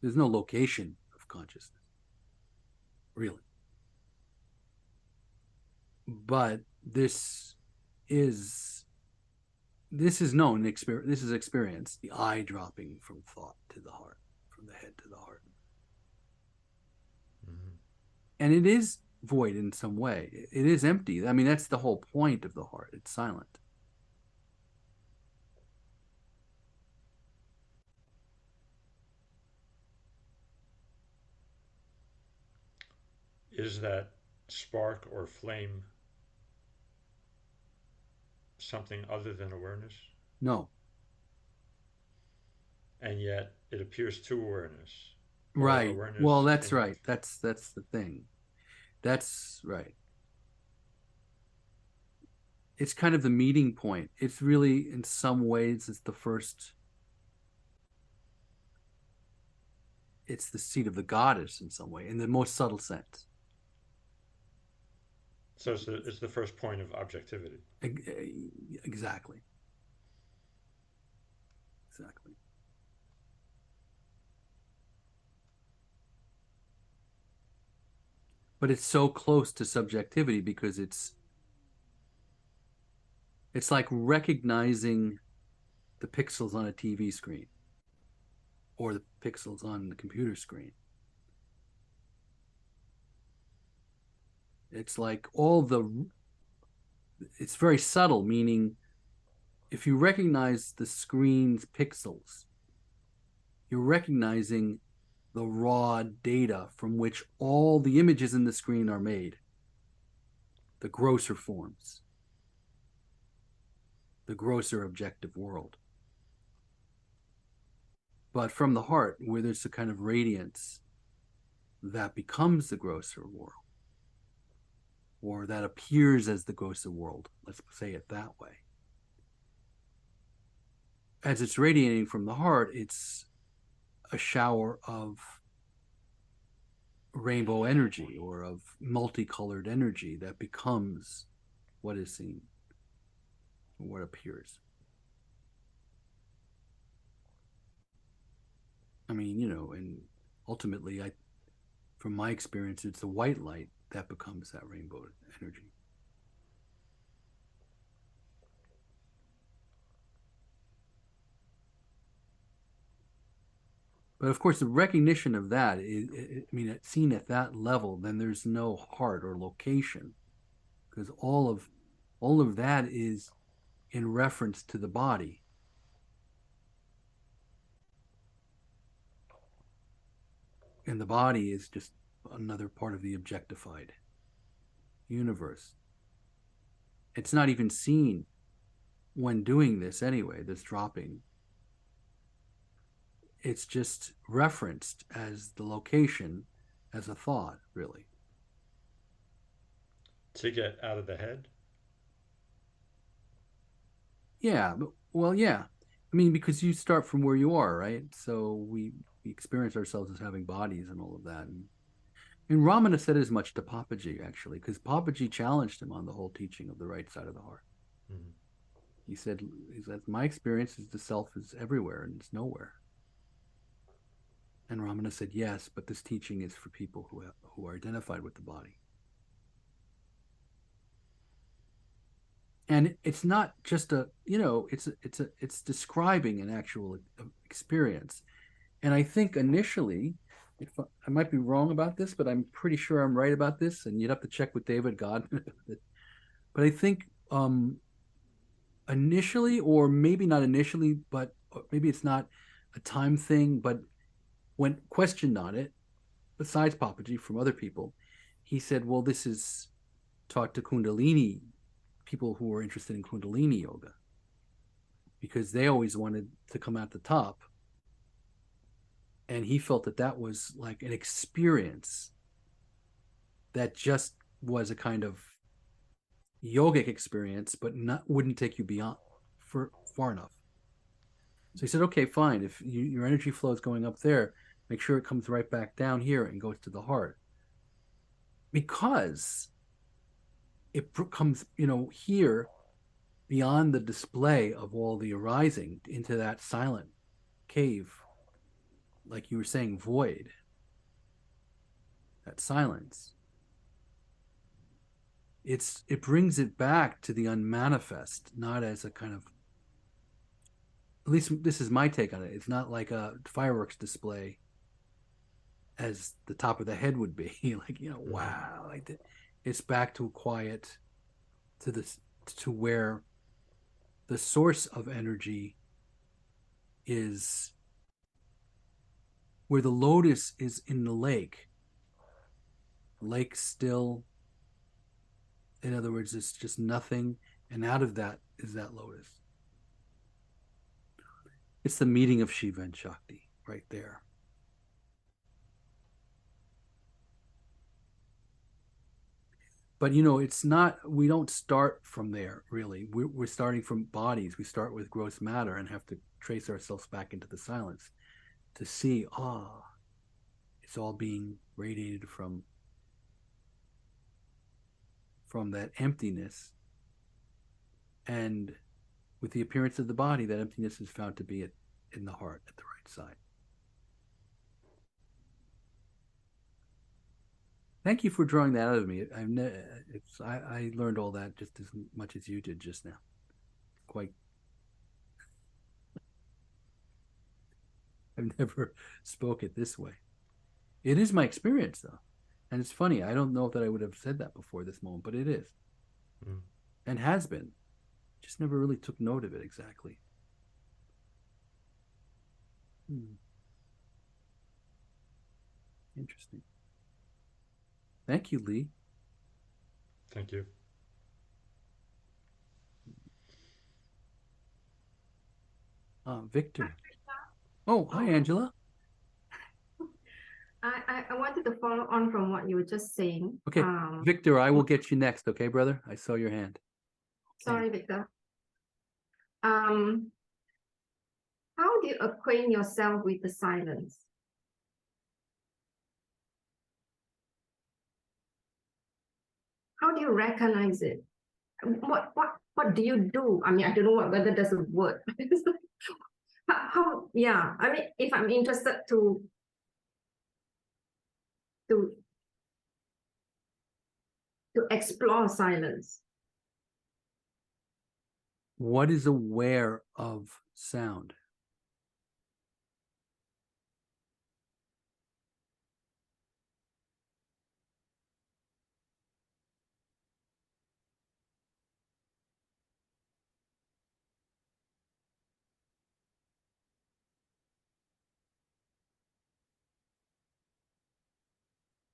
There's no location of consciousness, really. But is this is known experience. This is experience. The eye dropping from thought to the heart, from the head to the heart, Mm-hmm. and it is void in some way. It is empty. I mean, that's the whole point of the heart. It's silent. Is that spark or flame something other than awareness? No, And yet it appears to awareness, or right. Well, awareness that's can. right. That's the thing. That's right. It's kind of the meeting point. It's really, in some ways, it's the first. It's the seat of the goddess in some way, in the most subtle sense. So it's the first point of objectivity. Exactly. Exactly. But it's so close to subjectivity because it's like recognizing the pixels on a TV screen or the pixels on the computer screen. It's like it's very subtle, meaning if you recognize the screen's pixels, you're recognizing the raw data from which all the images in the screen are made, the grosser forms, the grosser objective world. But from the heart, where there's a kind of radiance that becomes the grosser world, or that appears as the grosser world, let's say it that way. As it's radiating from the heart, it's a shower of rainbow energy or of multicolored energy that becomes what is seen, what appears. I mean, and ultimately, from my experience, it's the white light that becomes that rainbow energy. But of course, the recognition of that is, I mean, it's seen at that level, then there's no heart or location because all of that is in reference to the body, and the body is just another part of the objectified universe. It's not even seen when doing this anyway, this dropping. It's just referenced as the location, as a thought, really. To get out of the head. Yeah, but, well, yeah. I mean, because you start from where you are, right? So we experience ourselves as having bodies and all of that. And Ramana said as much to Papaji, actually, because Papaji challenged him on the whole teaching of the right side of the heart. Mm-hmm. He said, my experience is the self is everywhere and it's nowhere. And Ramana said, yes, but this teaching is for people who are identified with the body. And it's not just it's describing an actual experience. And I think initially, if I might be wrong about this, but I'm pretty sure I'm right about this, and you'd have to check with David God. But I think initially, or maybe not initially, but maybe it's not a time thing, but when questioned on it, besides Papaji from other people, he said, well, this is taught to Kundalini, people who are interested in Kundalini yoga, because they always wanted to come out the top. And he felt that that was like an experience that just was a kind of yogic experience, but not wouldn't take you beyond for far enough. So he said, okay, fine. If your energy flow is going up there, make sure it comes right back down here and goes to the heart, because it comes, here beyond the display of all the arising into that silent cave. like you were saying, void, that silence, it brings it back to the unmanifest, not as a kind of, at least this is my take on it. It's not like a fireworks display as the top of the head would be, like, Mm-hmm. wow, like that. It's back to quiet, to this, to where the source of energy is, where the lotus is in the lake still. In other words, it's just nothing, and out of that is that lotus. It's the meeting of Shiva and Shakti right there. But it's not, we don't start from there really. We're starting from bodies. We start with gross matter and have to trace ourselves back into the silence to see, it's all being radiated from that emptiness. And with the appearance of the body, that emptiness is found to be in the heart at the right side. Thank you for drawing that out of me. I learned all that just as much as you did just now. Quite. I've never spoke it this way. It is my experience though, and it's funny. I don't know that I would have said that before this moment, but it is, Mm. and has been. Just never really took note of it exactly. Hmm. Interesting. Thank you, Lee. Thank you. Victor. Oh, hi, Oh, Angela. I wanted to follow on from what you were just saying. Okay, Victor, I will get you next. Okay, brother. I saw your hand. Okay. Sorry, Victor. Um, how do you acquaint yourself with the silence? How do you recognize it? What do you do? I mean, I don't know whether there's a word. Yeah. I mean, if I'm interested to to explore silence, What is aware of sound?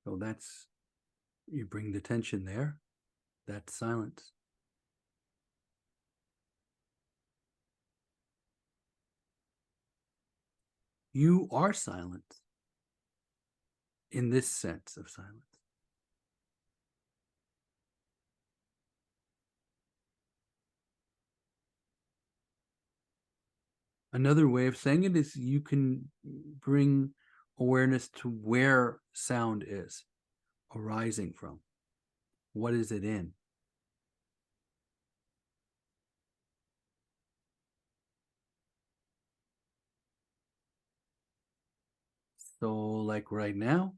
So that's, you bring the tension there. That's silence. You are silent in this sense of silence. Another way of saying it is you can bring awareness to where sound is arising from. What is it in? So, like right now,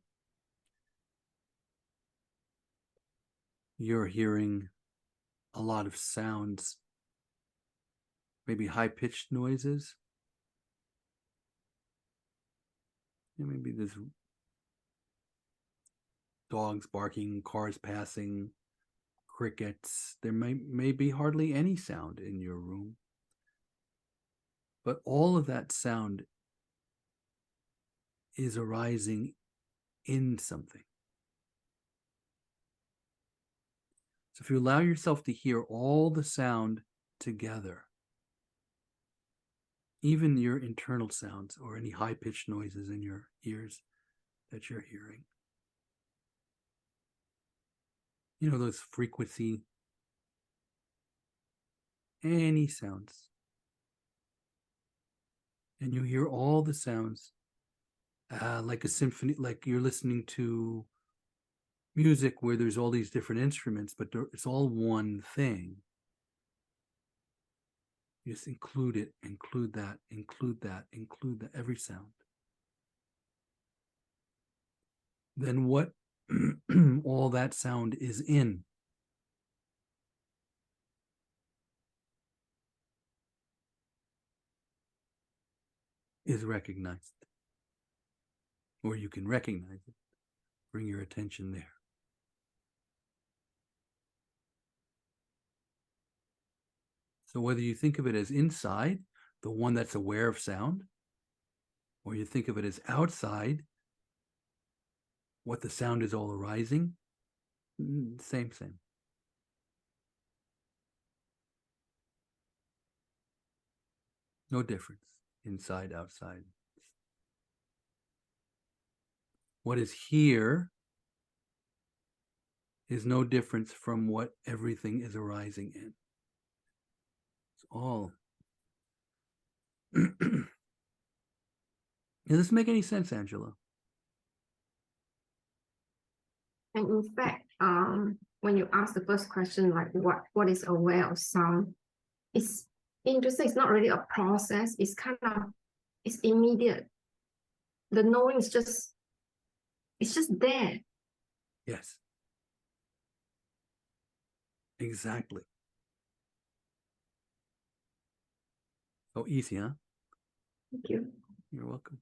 you're hearing a lot of sounds, maybe high pitched noises. Maybe there's dogs barking, cars passing, crickets. There may be hardly any sound in your room. But all of that sound is arising in something. So if you allow yourself to hear all the sound together, even your internal sounds or any high-pitched noises in your ears that you're hearing, those frequency, any sounds, and you hear all the sounds like a symphony, like you're listening to music where there's all these different instruments, but it's all one thing. You just include it, include that, include that, include that, every sound. then what all that sound is in is recognized. Or you can recognize it. Bring your attention there. So whether you think of it as inside, the one that's aware of sound, or you think of it as outside, what the sound is all arising, same. No difference, inside, outside. What is here is no difference from what everything is arising in. It's all. Does this make any sense, Angela? And in fact, when you ask the first question, like what is aware of sound, it's interesting. It's not really a process. It's it's immediate. The knowing is it's just there. Yes. Exactly. So easy, huh? Thank you. You're welcome.